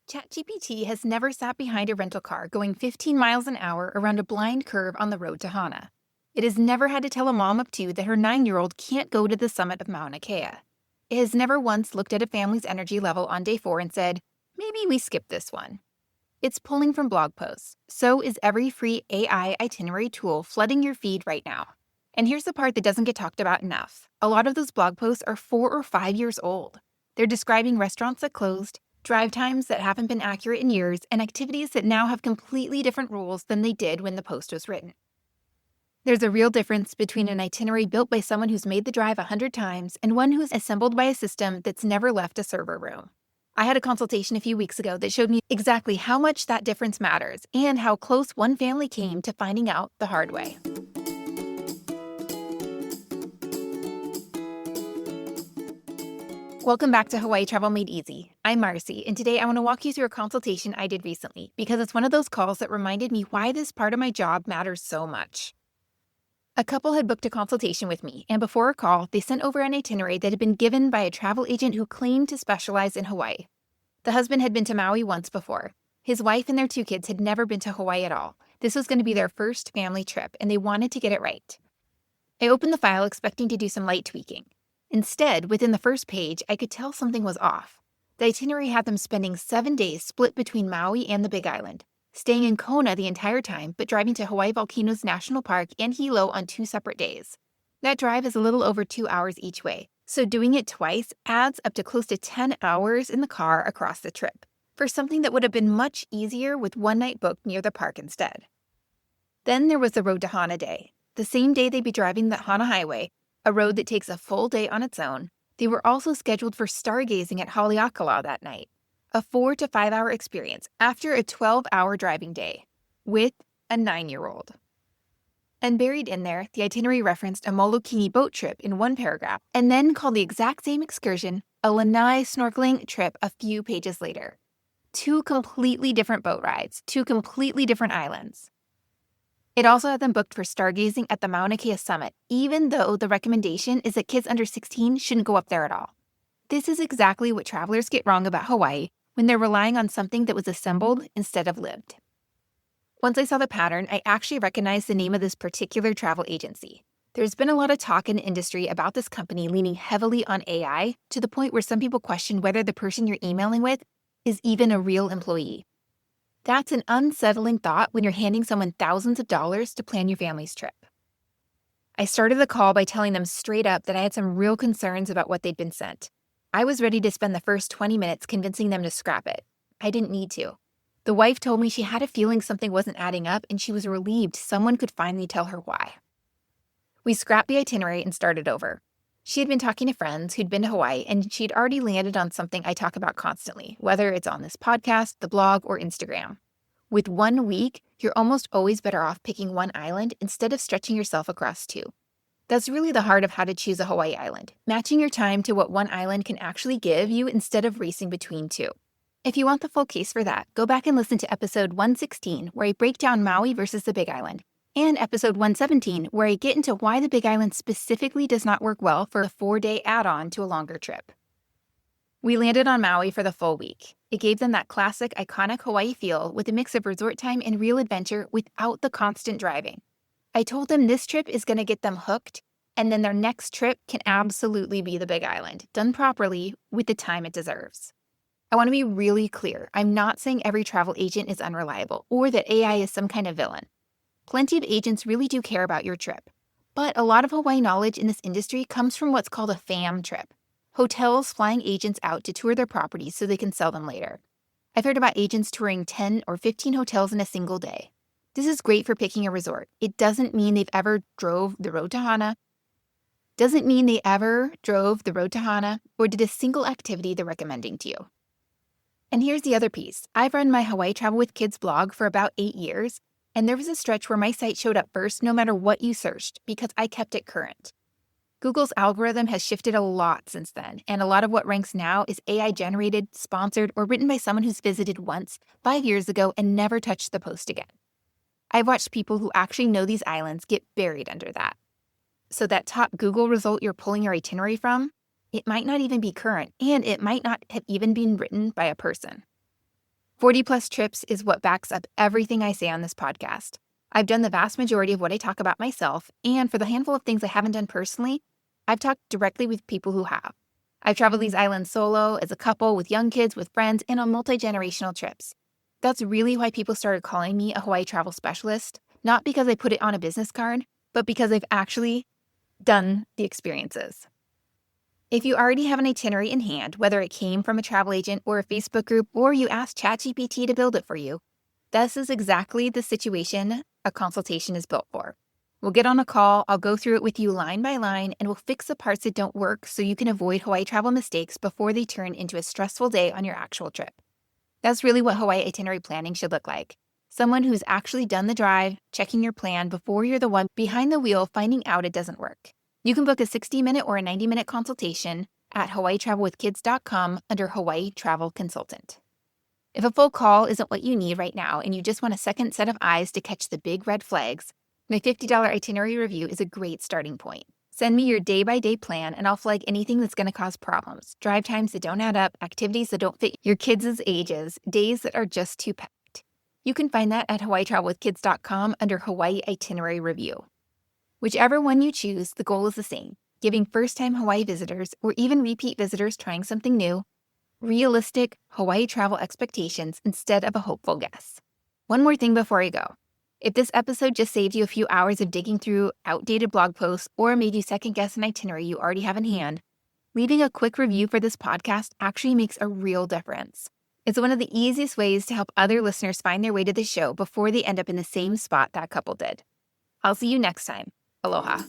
ChatGPT has never sat behind a rental car going 15 miles an hour around a blind curve on the road to Hana. It has never had to tell a mom of two that her 9-year-old can't go to the summit of Mauna Kea. It has never once looked at a family's energy level on day 4 and said, maybe we skip this one. It's pulling from blog posts. So is every free AI itinerary tool flooding your feed right now. And here's the part that doesn't get talked about enough. A lot of those blog posts are 4 or 5 years old. They're describing restaurants that closed, drive times that haven't been accurate in years, and activities that now have completely different rules than they did when the post was written. There's a real difference between an itinerary built by someone who's made the drive 100 times and one who's assembled by a system that's never left a server room. I had a consultation a few weeks ago that showed me exactly how much that difference matters and how close one family came to finding out the hard way. Welcome back to Hawaii Travel Made Easy. I'm Marcie, and today I want to walk you through a consultation I did recently because it's one of those calls that reminded me why this part of my job matters so much. A couple had booked a consultation with me, and before a call, they sent over an itinerary that had been given by a travel agent who claimed to specialize in Hawaii. The husband had been to Maui once before. His wife and their 2 kids had never been to Hawaii at all. This was going to be their first family trip, and they wanted to get it right. I opened the file expecting to do some light tweaking. Instead, within the first page, I could tell something was off. The itinerary had them spending 7 days split between Maui and the Big Island, staying in Kona the entire time, but driving to Hawaii Volcanoes National Park and Hilo on 2 separate days. That drive is a little over 2 hours each way, so doing it twice adds up to close to 10 hours in the car across the trip, for something that would have been much easier with one night booked near the park instead. Then there was the road to Hana day. The same day they'd be driving the Hana Highway, a road that takes a full day on its own. They were also scheduled for stargazing at Haleakala that night, a 4 to 5 hour experience after a 12-hour driving day, with a 9-year-old. And buried in there, the itinerary referenced a Molokini boat trip in one paragraph, and then called the exact same excursion a Lanai snorkeling trip a few pages later. 2 completely different boat rides, 2 completely different islands. It also had them booked for stargazing at the Mauna Kea summit, even though the recommendation is that kids under 16 shouldn't go up there at all. This is exactly what travelers get wrong about Hawaii when they're relying on something that was assembled instead of lived. Once I saw the pattern, I actually recognized the name of this particular travel agency. There's been a lot of talk in the industry about this company leaning heavily on AI to the point where some people question whether the person you're emailing with is even a real employee. That's an unsettling thought when you're handing someone thousands of dollars to plan your family's trip. I started the call by telling them straight up that I had some real concerns about what they'd been sent. I was ready to spend the first 20 minutes convincing them to scrap it. I didn't need to. The wife told me she had a feeling something wasn't adding up, and she was relieved someone could finally tell her why. We scrapped the itinerary and started over. She had been talking to friends who'd been to Hawaii, and she'd already landed on something I talk about constantly, whether it's on this podcast, the blog, or Instagram. With 1 week, you're almost always better off picking one island instead of stretching yourself across 2. That's really the heart of how to choose a Hawaii island, matching your time to what one island can actually give you instead of racing between 2. If you want the full case for that, go back and listen to episode 116, where I break down Maui versus the Big Island, and episode 117, where I get into why the Big Island specifically does not work well for a 4-day add-on to a longer trip. We landed on Maui for the full week. It gave them that classic, iconic Hawaii feel with a mix of resort time and real adventure without the constant driving. I told them this trip is going to get them hooked, and then their next trip can absolutely be the Big Island, done properly with the time it deserves. I want to be really clear. I'm not saying every travel agent is unreliable or that AI is some kind of villain. Plenty of agents really do care about your trip. But a lot of Hawaii knowledge in this industry comes from what's called a fam trip. Hotels flying agents out to tour their properties so they can sell them later. I've heard about agents touring 10 or 15 hotels in a single day. This is great for picking a resort. It doesn't mean they've ever drove the road to Hana. Or did a single activity they're recommending to you. And here's the other piece. I've run my Hawaii Travel with Kids blog for about 8 years, and there was a stretch where my site showed up first no matter what you searched because I kept it current. Google's algorithm has shifted a lot since then, and a lot of what ranks now is AI-generated, sponsored, or written by someone who's visited once 5 years ago and never touched the post again. I've watched people who actually know these islands get buried under that. So that top Google result you're pulling your itinerary from, it might not even be current, and it might not have even been written by a person. 40 plus trips is what backs up everything I say on this podcast. I've done the vast majority of what I talk about myself, and for the handful of things I haven't done personally, I've talked directly with people who have. I've traveled these islands solo, as a couple, with young kids, with friends, and on multi-generational trips. That's really why people started calling me a Hawaii travel specialist, not because I put it on a business card, but because I've actually done the experiences. If you already have an itinerary in hand, whether it came from a travel agent or a Facebook group, or you asked ChatGPT to build it for you, this is exactly the situation a consultation is built for. We'll get on a call, I'll go through it with you line by line, and we'll fix the parts that don't work so you can avoid Hawaii travel mistakes before they turn into a stressful day on your actual trip. That's really what Hawaii itinerary planning should look like. Someone who's actually done the drive, checking your plan before you're the one behind the wheel finding out it doesn't work. You can book a 60-minute or a 90-minute consultation at hawaiitravelwithkids.com under Hawaii Travel Consultant. If a full call isn't what you need right now and you just want a second set of eyes to catch the big red flags, my $50 itinerary review is a great starting point. Send me your day-by-day plan and I'll flag anything that's going to cause problems. Drive times that don't add up, activities that don't fit your kids' ages, days that are just too packed. You can find that at hawaiitravelwithkids.com under Hawaii Itinerary Review. Whichever one you choose, the goal is the same, giving first-time Hawaii visitors or even repeat visitors trying something new realistic Hawaii travel expectations instead of a hopeful guess. One more thing before I go. If this episode just saved you a few hours of digging through outdated blog posts or made you second-guess an itinerary you already have in hand, leaving a quick review for this podcast actually makes a real difference. It's one of the easiest ways to help other listeners find their way to the show before they end up in the same spot that couple did. I'll see you next time. Aloha.